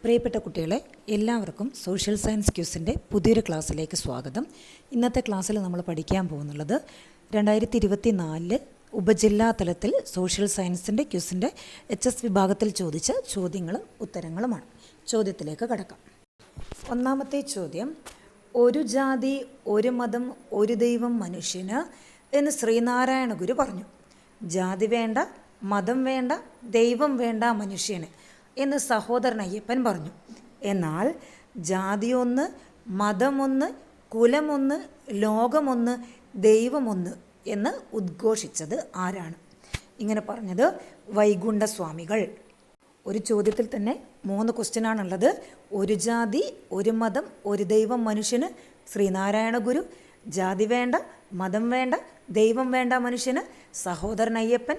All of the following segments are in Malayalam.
പ്രിയപ്പെട്ട കുട്ടികളെ, എല്ലാവർക്കും സോഷ്യൽ സയൻസ് ക്യൂസിൻ്റെ പുതിയൊരു ക്ലാസ്സിലേക്ക് സ്വാഗതം. ഇന്നത്തെ ക്ലാസ്സിൽ നമ്മൾ പഠിക്കാൻ പോകുന്നുള്ളത് 2024 ഉപജില്ലാ തലത്തിൽ സോഷ്യൽ സയൻസിൻ്റെ ക്യൂസിൻ്റെ HS വിഭാഗത്തിൽ ചോദിച്ച ചോദ്യങ്ങളും ഉത്തരങ്ങളുമാണ്. ചോദ്യത്തിലേക്ക് കടക്കാം. ഒന്നാമത്തെ ചോദ്യം, ഒരു ജാതി, ഒരു മതം, ഒരു ദൈവം മനുഷ്യന് എന്ന് ശ്രീനാരായണ ഗുരു പറഞ്ഞു. ജാതി വേണ്ട, മതം വേണ്ട, ദൈവം വേണ്ട മനുഷ്യന് എന്ന് സഹോദരൻ അയ്യപ്പൻ പറഞ്ഞു. എന്നാൽ ജാതിയൊന്ന്, മതമൊന്ന്, കുലമൊന്ന്, ലോകമൊന്ന്, ദൈവമൊന്ന് എന്ന് ഉദ്ഘോഷിച്ചത് ആരാണ്? ഇങ്ങനെ പറഞ്ഞത് വൈകുണ്ഠസ്വാമികൾ. ഒരു ചോദ്യത്തിൽ തന്നെ 3 ക്വസ്റ്റ്യനാണുള്ളത്. ഒരു ജാതി, ഒരു മതം, ഒരു ദൈവം മനുഷ്യന് ശ്രീനാരായണ ഗുരു. ജാതി വേണ്ട, മതം വേണ്ട, ദൈവം വേണ്ട മനുഷ്യന് സഹോദരൻ അയ്യപ്പൻ.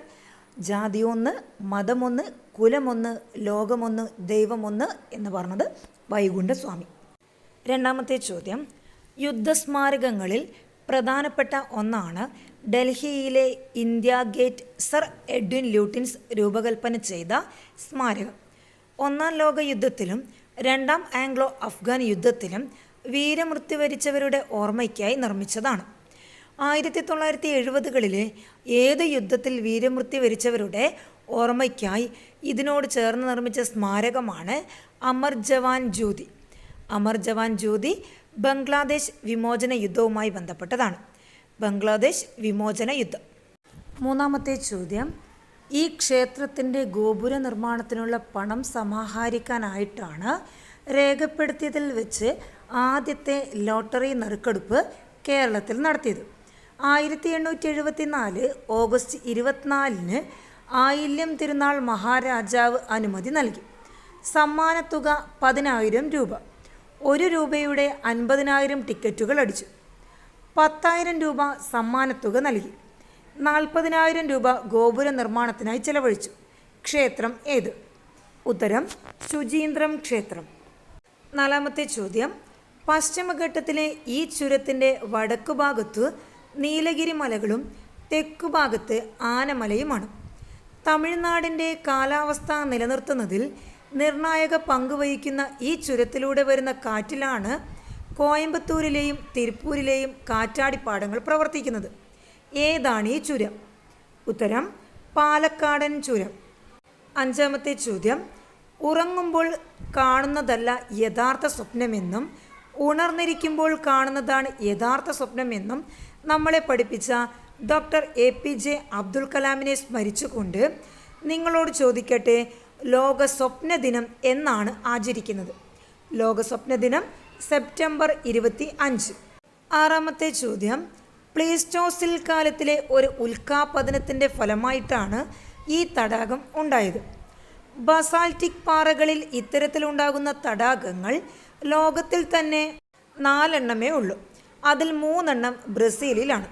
ജാതിയൊന്ന്, മതമൊന്ന്, കുലമൊന്ന്, ലോകമൊന്ന്, ദൈവമൊന്ന് എന്ന് പറഞ്ഞത് വൈകുണ്ഠസ്വാമി. രണ്ടാമത്തെ ചോദ്യം, യുദ്ധസ്മാരകങ്ങളിൽ പ്രധാനപ്പെട്ട ഒന്നാണ് ഡൽഹിയിലെ ഇന്ത്യ ഗേറ്റ് സർ എഡ്വിൻ ല്യൂട്ടിൻസ് രൂപകൽപ്പന ചെയ്ത സ്മാരകം. 1-ാം ലോക യുദ്ധത്തിലും 2-ാം ആംഗ്ലോ അഫ്ഗാൻ യുദ്ധത്തിലും വീരമൃത്യു വരിച്ചവരുടെ ഓർമ്മയ്ക്കായി നിർമ്മിച്ചതാണ്. 1970-കളിലെ ഏത് യുദ്ധത്തിൽ വീരമൃത്യു വരിച്ചവരുടെ ഓർമ്മയ്ക്കായി ഇതിനോട് ചേർന്ന് നിർമ്മിച്ച സ്മാരകമാണ് അമർ ജവാൻ ജ്യോതി. അമർ ജവാൻ ജ്യോതി ബംഗ്ലാദേശ് വിമോചന യുദ്ധവുമായി ബന്ധപ്പെട്ടതാണ്. ബംഗ്ലാദേശ് വിമോചന യുദ്ധം. മൂന്നാമത്തെ ചോദ്യം, ഈ ക്ഷേത്രത്തിൻ്റെ ഗോപുര നിർമ്മാണത്തിനുള്ള പണം സമാഹരിക്കാനായിട്ടാണ് രേഖപ്പെടുത്തിയതിൽ വെച്ച് ആദ്യത്തെ ലോട്ടറി നറുക്കെടുപ്പ് കേരളത്തിൽ നടത്തിയത്. 1874 ഓഗസ്റ്റ് 24-ന് ആയില്യം തിരുനാൾ മഹാരാജാവ് അനുമതി നൽകി. സമ്മാനത്തുക 10,000 രൂപ. 1 രൂപയുടെ 50,000 ടിക്കറ്റുകൾ അടിച്ചു. 10,000 രൂപ സമ്മാനത്തുക നൽകി. 40,000 രൂപ ഗോപുര നിർമ്മാണത്തിനായി ചെലവഴിച്ചു. ക്ഷേത്രം ഏത്? ഉത്തരം ശുചീന്ദ്രം ക്ഷേത്രം. നാലാമത്തെ ചോദ്യം, പശ്ചിമഘട്ടത്തിലെ ഈ ചുരത്തിൻ്റെ വടക്കുഭാഗത്ത് നീലഗിരി മലകളും തെക്കുഭാഗത്ത് ആനമലയുമാണ്. തമിഴ്നാടിൻ്റെ കാലാവസ്ഥ നിലനിർത്തുന്നതിൽ നിർണായക പങ്ക് വഹിക്കുന്ന ഈ ചുരത്തിലൂടെ വരുന്ന കാറ്റിലാണ് കോയമ്പത്തൂരിലെയും തിരുപ്പൂരിലെയും കാറ്റാടിപ്പാടങ്ങൾ പ്രവർത്തിക്കുന്നത്. ഏതാണ് ഈ ചുരം? ഉത്തരം പാലക്കാടൻ ചുരം. അഞ്ചാമത്തെ ചോദ്യം, ഉറങ്ങുമ്പോൾ കാണുന്നതല്ല യഥാർത്ഥ സ്വപ്നമെന്നും ഉണർന്നിരിക്കുമ്പോൾ കാണുന്നതാണ് യഥാർത്ഥ സ്വപ്നമെന്നും നമ്മളെ പഠിപ്പിച്ച ഡോക്ടർ APJ അബ്ദുൽ കലാമിനെ സ്മരിച്ചുകൊണ്ട് നിങ്ങളോട് ചോദിക്കട്ടെ, ലോക സ്വപ്ന ദിനം എന്നാണ് ആചരിക്കുന്നത്? ലോക സ്വപ്ന ദിനം സെപ്റ്റംബർ 25. ആറാമത്തെ ചോദ്യം, പ്ലീസ്റ്റോസിൻ കാലത്തിലെ ഒരു ഉൽക്കാപതനത്തിൻ്റെ ഫലമായിട്ടാണ് ഈ തടാകം ഉണ്ടായത്. ബസാൾട്ടിക് പാറകളിൽ ഇത്തരത്തിലുണ്ടാകുന്ന തടാകങ്ങൾ ലോകത്തിൽ തന്നെ 4 എണ്ണമേ ഉള്ളൂ. അതിൽ 3 എണ്ണം ബ്രസീലിലാണ്,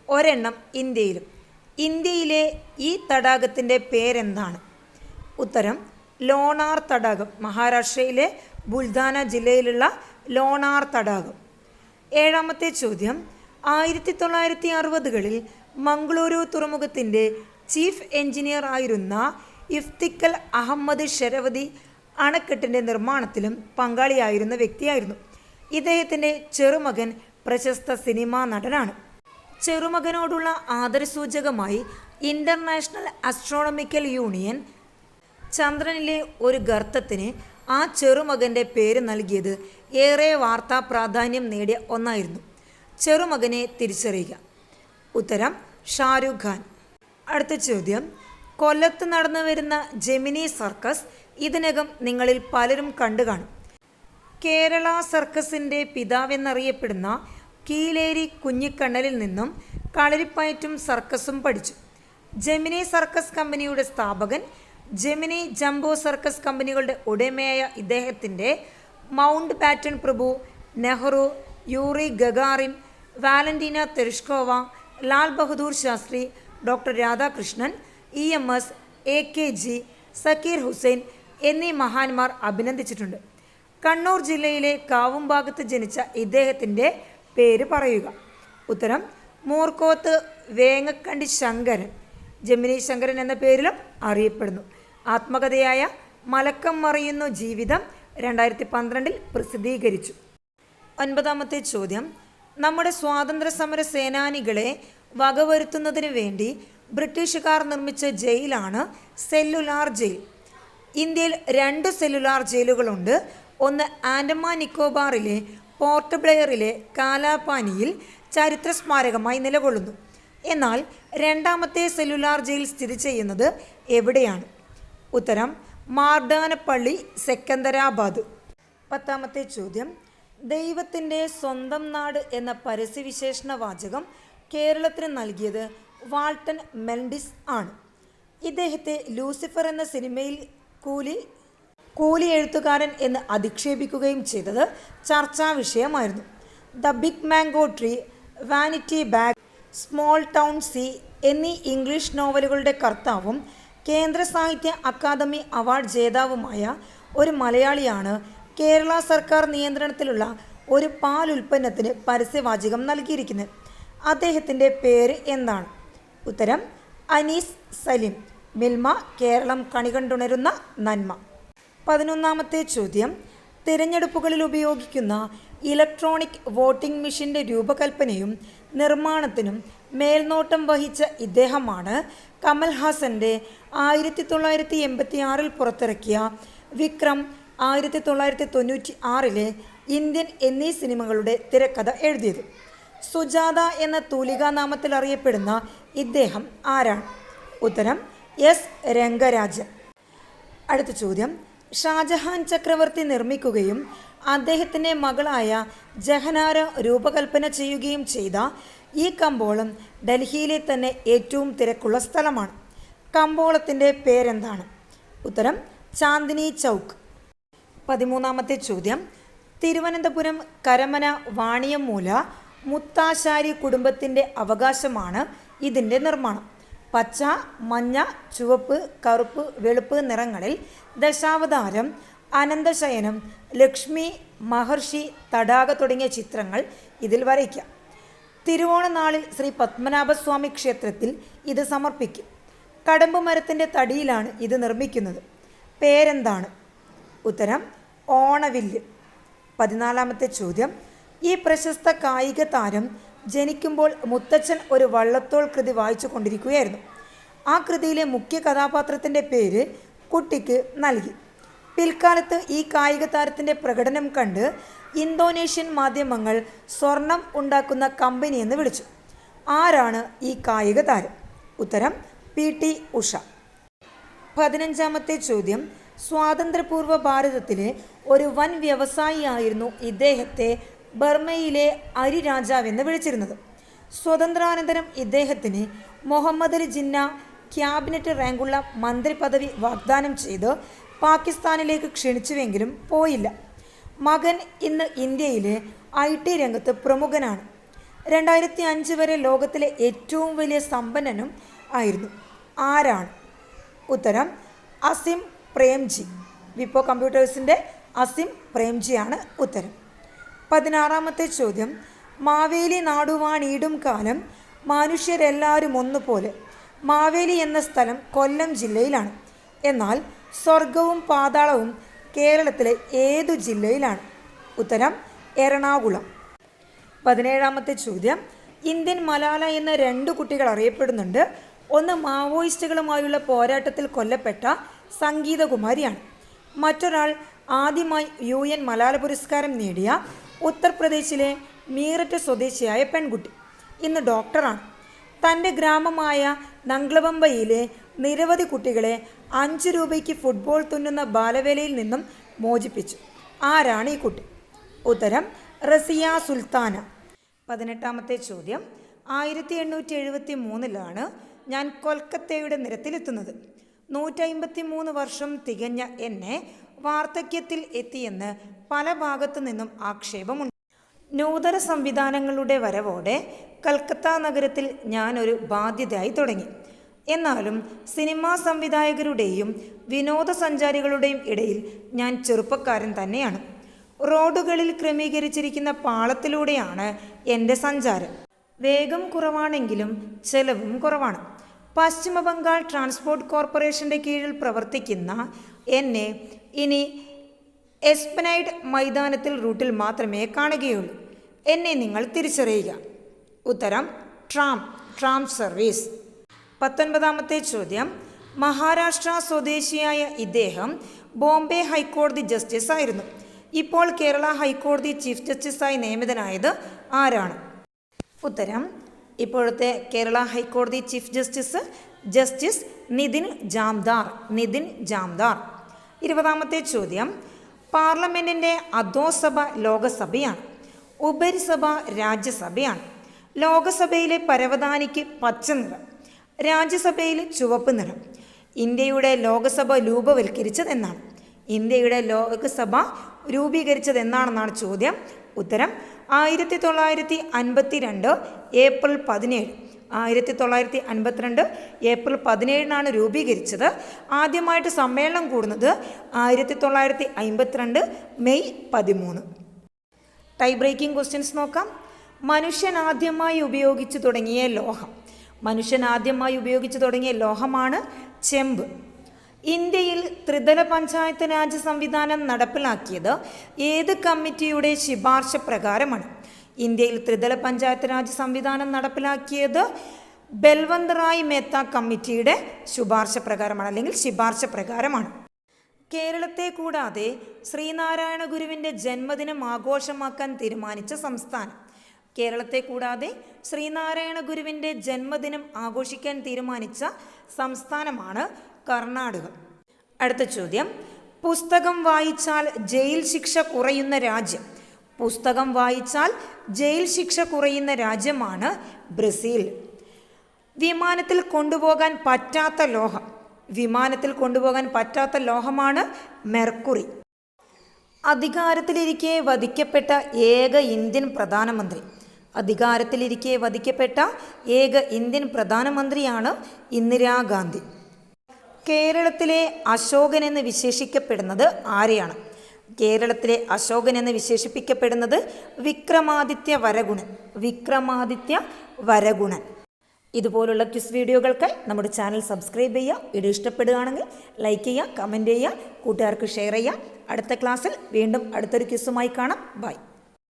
1 എണ്ണം ഇന്ത്യയിലും. ഇന്ത്യയിലെ ഈ തടാകത്തിൻ്റെ പേരെന്താണ്? ഉത്തരം ലോണാർ തടാകം. മഹാരാഷ്ട്രയിലെ ബുൽധാന ജില്ലയിലുള്ള ലോണാർ തടാകം. ഏഴാമത്തെ ചോദ്യം, 1960-കളിൽ മംഗളൂരു തുറമുഖത്തിൻ്റെ ചീഫ് എഞ്ചിനീയർ ആയിരുന്ന ഇഫ്തിഖൽ അഹമ്മദ് ഷെരവതി അണക്കെട്ടിൻ്റെ നിർമ്മാണത്തിലും പങ്കാളിയായിരുന്ന വ്യക്തിയായിരുന്നു. ഇദ്ദേഹത്തിൻ്റെ ചെറുമകൻ പ്രശസ്ത സിനിമാ നടനാണ്. ചെറുമകനോടുള്ള ആദരസൂചകമായി ഇൻ്റർനാഷണൽ ആസ്ട്രോണമിക്കൽ യൂണിയൻ ചന്ദ്രനിലെ ഒരു ഗർത്തത്തിന് ആ ചെറുമകൻ്റെ പേര് നൽകിയത് ഏറെ വാർത്താ പ്രാധാന്യം നേടിയ ഒന്നായിരുന്നു. ചെറുമകനെ തിരിച്ചറിയുക. ഉത്തരം ഷാരൂഖ് ഖാൻ. അടുത്ത ചോദ്യം, കൊല്ലത്ത് നടന്നു വരുന്ന ജെമിനി സർക്കസ് ഇതിനകം നിങ്ങളിൽ പലരും കണ്ടു കാണും. കേരള സർക്കസിൻ്റെ പിതാവെന്നറിയപ്പെടുന്ന കീലേരി കുഞ്ഞിക്കണ്ണലിൽ നിന്നും കളരിപ്പയറ്റും സർക്കസും പഠിച്ചു. ജെമിനി സർക്കസ് കമ്പനിയുടെ സ്ഥാപകൻ, ജെമിനി ജംബോ സർക്കസ് കമ്പനികളുടെ ഉടമയായ ഇദ്ദേഹത്തിൻ്റെ മൗണ്ട് ബാറ്റൺ പ്രഭു, Nehru, Yuri Gagarin, Valentina Tereshkova, Lal Bahadur Shastri, doctor Radhakrishnan, EMS, AKG, Zakir Hussain എന്നീ മഹാന്മാർ അഭിനന്ദിച്ചിട്ടുണ്ട്. കണ്ണൂർ ജില്ലയിലെ കാവുംഭാഗത്ത് ജനിച്ച ഇദ്ദേഹത്തിൻ്റെ പേര് പറയുക. ഉത്തരം മൂർക്കോത്ത് വേങ്ങക്കണ്ടി ശങ്കരൻ. ജെമിനി ശങ്കരൻ എന്ന പേരിലും അറിയപ്പെടുന്നു. ആത്മകഥയായ മലക്കം മറിയുന്നു ജീവിതം 2012 പ്രസിദ്ധീകരിച്ചു. 9ാമത്തെ ചോദ്യം, നമ്മുടെ സ്വാതന്ത്ര്യ സമര സേനാനികളെ വകവരുത്തുന്നതിന് വേണ്ടി ബ്രിട്ടീഷുകാർ നിർമ്മിച്ച ജയിലാണ് സെല്ലുലാർ ജയിൽ. ഇന്ത്യയിൽ 2 സെല്ലുലാർ ജയിലുകളുണ്ട്. ഒന്ന് ആൻഡമാൻ നിക്കോബാറിലെ പോർട്ട് ബ്ലെയറിലെ കാലാപാനിയിൽ ചരിത്ര സ്മാരകമായി നിലകൊള്ളുന്നു. എന്നാൽ 2ാമത്തെ സെല്ലുലാർ ജയിൽ സ്ഥിതി ചെയ്യുന്നത് എവിടെയാണ്? ഉത്തരം മാർദാനപ്പള്ളി, സെക്കന്ദരാബാദ്. 10ാമത്തെ ചോദ്യം, ദൈവത്തിൻ്റെ സ്വന്തം നാട് എന്ന പരസ്യവിശേഷണ വാചകം കേരളത്തിന് നൽകിയത് വാൾട്ടൺ മെൽഡിസ് ആണ്. ഇദ്ദേഹത്തെ ലൂസിഫർ എന്ന സിനിമയിൽ കൂലി എഴുത്തുകാരൻ എന്ന് അധിക്ഷേപിക്കുകയും ചെയ്തത് ചർച്ചാ വിഷയമായിരുന്നു. The big mango tree, vanity Bagh, small town sea എന്നീ ഇംഗ്ലീഷ് നോവലുകളുടെ കർത്താവും കേന്ദ്ര സാഹിത്യ അക്കാദമി അവാർഡ് ജേതാവുമായ ഒരു മലയാളിയാണ് കേരള സർക്കാർ നിയന്ത്രണത്തിലുള്ള ഒരു പാൽ ഉൽപ്പന്നത്തിന് പരസ്യവാചകം നൽകിയിരിക്കുന്നത്. അദ്ദേഹത്തിൻ്റെ പേര് എന്താണ്? ഉത്തരം അനീസ് സലിം. മിൽമ, കേരളം കണികണ്ടുണരുന്ന നന്മ. 11ാമത്തെ ചോദ്യം, തിരഞ്ഞെടുപ്പുകളിൽ ഉപയോഗിക്കുന്ന ഇലക്ട്രോണിക് വോട്ടിംഗ് മെഷീൻ്റെ രൂപകൽപ്പനയും നിർമ്മാണത്തിനും മേൽനോട്ടം വഹിച്ച ഇദ്ദേഹമാണ് കമൽഹാസൻ്റെ 1986 പുറത്തിറക്കിയ വിക്രം, 1996 ഇന്ത്യൻ എന്നീ സിനിമകളുടെ തിരക്കഥ എഴുതിയത്. സുജാത എന്ന തൂലികാനാമത്തിൽ അറിയപ്പെടുന്ന ഇദ്ദേഹം ആരാണ്? ഉത്തരം എസ് രംഗരാജൻ. അടുത്ത ചോദ്യം, ഷാജഹാൻ ചക്രവർത്തി നിർമ്മിക്കുകയും അദ്ദേഹത്തിൻ്റെ മകളായ ജഹനാര രൂപകൽപ്പന ചെയ്യുകയും ചെയ്ത ഈ കമ്പോളം ഡൽഹിയിലെ തന്നെ ഏറ്റവും തിരക്കുള്ള സ്ഥലമാണ്. കമ്പോളത്തിൻ്റെ പേരെന്താണ്? ഉത്തരം ചാന്ദിനി ചൗക്ക്. 13ാമത്തെ ചോദ്യം, തിരുവനന്തപുരം കരമന വാണിയമ്മൂല മുത്താശാരി കുടുംബത്തിൻ്റെ അവകാശമാണ് ഇതിൻ്റെ നിർമ്മാണം. പച്ച, മഞ്ഞ, ചുവപ്പ്, കറുപ്പ്, വെളുപ്പ് നിറങ്ങളിൽ ദശാവതാരം, അനന്തശയനം, ലക്ഷ്മി, മഹർഷി, തടാക തുടങ്ങിയ ചിത്രങ്ങൾ ഇതിൽ വരയ്ക്കാം. തിരുവോണനാളിൽ ശ്രീ പത്മനാഭസ്വാമി ക്ഷേത്രത്തിൽ ഇത് സമർപ്പിക്കും. കടമ്പ് മരത്തിൻ്റെ തടിയിലാണ് ഇത് നിർമ്മിക്കുന്നത്. പേരെന്താണ്? ഉത്തരം ഓണവില്ല്. 14ാമത്തെ ചോദ്യം, ഈ പ്രശസ്ത കായിക താരം ജനിക്കുമ്പോൾ മുത്തച്ഛൻ ഒരു വള്ളത്തോൾ കൃതി വായിച്ചു കൊണ്ടിരിക്കുകയായിരുന്നു. ആ കൃതിയിലെ മുഖ്യ കഥാപാത്രത്തിൻ്റെ പേര് കുട്ടിക്ക് നൽകി. പിൽക്കാലത്ത് ഈ കായിക താരത്തിൻ്റെ പ്രകടനം കണ്ട് ഇന്തോനേഷ്യൻ മാധ്യമങ്ങൾ സ്വർണം ഉണ്ടാക്കുന്ന കമ്പനി എന്ന് വിളിച്ചു. ആരാണ് ഈ കായിക താരം? ഉത്തരം PT ഉഷ. 15ാമത്തെ ചോദ്യം, സ്വാതന്ത്ര്യപൂർവ്വ ഭാരതത്തിലെ ഒരു വൻ വ്യവസായിയായിരുന്നു ഇദ്ദേഹത്തെ ബർമയിലെ അരി രാജാവെന്ന് വിളിച്ചിരുന്നത്. സ്വതന്ത്രാനന്തരം ഇദ്ദേഹത്തിന് മുഹമ്മദ് അലി ജിന്ന ക്യാബിനറ്റ് റാങ്കുള്ള മന്ത്രി പദവി വാഗ്ദാനം ചെയ്ത് പാകിസ്ഥാനിലേക്ക് ക്ഷണിച്ചുവെങ്കിലും പോയില്ല. മകൻ ഇന്ന് ഇന്ത്യയിലെ IT രംഗത്ത് പ്രമുഖനാണ്. 2005 വരെ ലോകത്തിലെ ഏറ്റവും വലിയ സമ്പന്നനും ആയിരുന്നു. ആരാണ്? ഉത്തരം അസിം പ്രേംജി. വിപ്പോ കമ്പ്യൂട്ടേഴ്സിൻ്റെ അസിം പ്രേംജിയാണ് ഉത്തരം. 16ാമത്തെ ചോദ്യം, മാവേലി നാടുവാണീടും കാലം മനുഷ്യരെല്ലാവരും ഒന്നുപോലെ. മാവേലി എന്ന സ്ഥലം കൊല്ലം ജില്ലയിലാണ്. എന്നാൽ സ്വർഗവും പാതാളവും കേരളത്തിലെ ഏതു ജില്ലയിലാണ്? ഉത്തരം എറണാകുളം. 17ാമത്തെ ചോദ്യം, ഇന്ത്യൻ മലാല എന്ന 2 കുട്ടികൾ അറിയപ്പെടുന്നുണ്ട്. ഒന്ന് മാവോയിസ്റ്റുകളുമായുള്ള പോരാട്ടത്തിൽ കൊല്ലപ്പെട്ട സംഗീതകുമാരിയാണ്. മറ്റൊരാൾ ആദ്യമായി UN മലാല പുരസ്കാരം നേടിയ ഉത്തർപ്രദേശിലെ മീററ്റ് സ്വദേശിയായ പെൺകുട്ടി. ഇന്ന് ഡോക്ടറാണ്. തൻ്റെ ഗ്രാമമായ നംഗ്ലബംബയിലെ നിരവധി കുട്ടികളെ 5 രൂപയ്ക്ക് ഫുട്ബോൾ തുന്നുന്ന ബാലവേലയിൽ നിന്നും മോചിപ്പിച്ചു. ആരാണ് ഈ കുട്ടി? ഉത്തരം റസിയ സുൽത്താന. 18ാമത്തെ ചോദ്യം, 1873 ഞാൻ കൊൽക്കത്തയുടെ നിരത്തിലെത്തുന്നത്. 153 വർഷം തികഞ്ഞ എന്നെ വാർദ്ധക്യത്തിൽ എത്തിയെന്ന് പല ഭാഗത്തു നിന്നും ആക്ഷേപമുണ്ട്. നൂതന സംവിധാനങ്ങളുടെ വരവോടെ കൽക്കത്ത നഗരത്തിൽ ഞാനൊരു ബാധ്യതയായി തുടങ്ങി. എന്നാലും സിനിമാ സംവിധായകരുടെയും വിനോദസഞ്ചാരികളുടെയും ഇടയിൽ ഞാൻ ചെറുപ്പക്കാരൻ തന്നെയാണ്. റോഡുകളിൽ ക്രമീകരിച്ചിരിക്കുന്ന പാളത്തിലൂടെയാണ് എൻ്റെ സഞ്ചാരം. വേഗം കുറവാണെങ്കിലും ചെലവും കുറവാണ്. പശ്ചിമ ബംഗാൾ ട്രാൻസ്പോർട്ട് കോർപ്പറേഷൻ്റെ കീഴിൽ പ്രവർത്തിക്കുന്ന എന്നെ ഇനി എസ്പനൈഡ് മൈതാനത്തിൽ റൂട്ടിൽ മാത്രമേ കാണുകയുള്ളൂ. എന്നെ നിങ്ങൾ തിരിച്ചറിയുക. ഉത്തരം ട്രാം സർവീസ്. 19ാമത്തെ ചോദ്യം. മഹാരാഷ്ട്ര സ്വദേശിയായ ഇദ്ദേഹം ബോംബെ ഹൈക്കോടതി ജസ്റ്റിസ് ആയിരുന്നു. ഇപ്പോൾ കേരള ഹൈക്കോടതി ചീഫ് ജസ്റ്റിസായി നിയമിതനായത് ആരാണ്? ഉത്തരം ഇപ്പോഴത്തെ കേരള ഹൈക്കോടതി ചീഫ് ജസ്റ്റിസ് നിതിൻ ജാംദാർ. 20ാമത്തെ ചോദ്യം. പാർലമെൻറ്റിൻ്റെ അധോസഭ ലോകസഭയാണ്, ഉപരിസഭ രാജ്യസഭയാണ്. ലോകസഭയിലെ പരവതാനിക്ക് പച്ച നിറം, രാജ്യസഭയിൽ ചുവപ്പ് നിറം. ഇന്ത്യയുടെ ലോകസഭ രൂപവൽക്കരിച്ചതെന്നാണ്? ഇന്ത്യയുടെ ലോകസഭ രൂപീകരിച്ചതെന്നാണെന്നാണ് ചോദ്യം. ഉത്തരം 1952 ഏപ്രിൽ 17. 1952 ഏപ്രിൽ 17 രൂപീകരിച്ചത്. ആദ്യമായിട്ട് സമ്മേളനം കൂടുന്നത് 1952 മെയ് 13. ടൈ ബ്രേക്കിംഗ് ക്വസ്റ്റ്യൻസ് നോക്കാം. മനുഷ്യൻ ആദ്യമായി ഉപയോഗിച്ചു തുടങ്ങിയ ലോഹമാണ് ചെമ്പ്. ഇന്ത്യയിൽ ത്രിതല പഞ്ചായത്ത് രാജ് സംവിധാനം നടപ്പിലാക്കിയത് ഏത് കമ്മിറ്റിയുടെ ശുപാർശ പ്രകാരമാണ്? ഇന്ത്യയിൽ ത്രിതല പഞ്ചായത്ത് രാജ് സംവിധാനം നടപ്പിലാക്കിയത് ബൽവന്ത് റായ് മേത്ത കമ്മിറ്റിയുടെ ശുപാർശ പ്രകാരമാണ്. കേരളത്തെ കൂടാതെ ശ്രീനാരായണ ഗുരുവിൻ്റെ ജന്മദിനം ആഘോഷമാക്കാൻ തീരുമാനിച്ച സംസ്ഥാനം? കേരളത്തെ കൂടാതെ ശ്രീനാരായണ ഗുരുവിൻ്റെ ജന്മദിനം ആഘോഷിക്കാൻ തീരുമാനിച്ച സംസ്ഥാനമാണ് കർണാടക. അടുത്ത ചോദ്യം. പുസ്തകം വായിച്ചാൽ ജയിൽ ശിക്ഷ കുറയുന്ന രാജ്യമാണ് ബ്രസീൽ. വിമാനത്തിൽ കൊണ്ടുപോകാൻ പറ്റാത്ത ലോഹമാണ് മെർക്കുറി. അധികാരത്തിലിരിക്കെ വധിക്കപ്പെട്ട ഏക ഇന്ത്യൻ പ്രധാനമന്ത്രിയാണ് ഇന്ദിരാഗാന്ധി. കേരളത്തിലെ അശോകൻ എന്ന് വിശേഷിക്കപ്പെടുന്നത് ആരെയാണ്? കേരളത്തിലെ അശോകൻ എന്ന് വിശേഷിപ്പിക്കപ്പെടുന്നത് വിക്രമാദിത്യ വരഗുണൻ. ഇതുപോലുള്ള ക്വിസ് വീഡിയോകൾക്ക് നമ്മുടെ ചാനൽ സബ്സ്ക്രൈബ് ചെയ്യുക. വീഡിയോ ഇഷ്ടപ്പെടുകയാണെങ്കിൽ ലൈക്ക് ചെയ്യുക, കമൻറ്റ് ചെയ്യുക, കൂട്ടുകാർക്ക് ഷെയർ ചെയ്യുക. അടുത്ത ക്ലാസ്സിൽ വീണ്ടും അടുത്തൊരു ക്വിസുമായി കാണാം. ബൈ.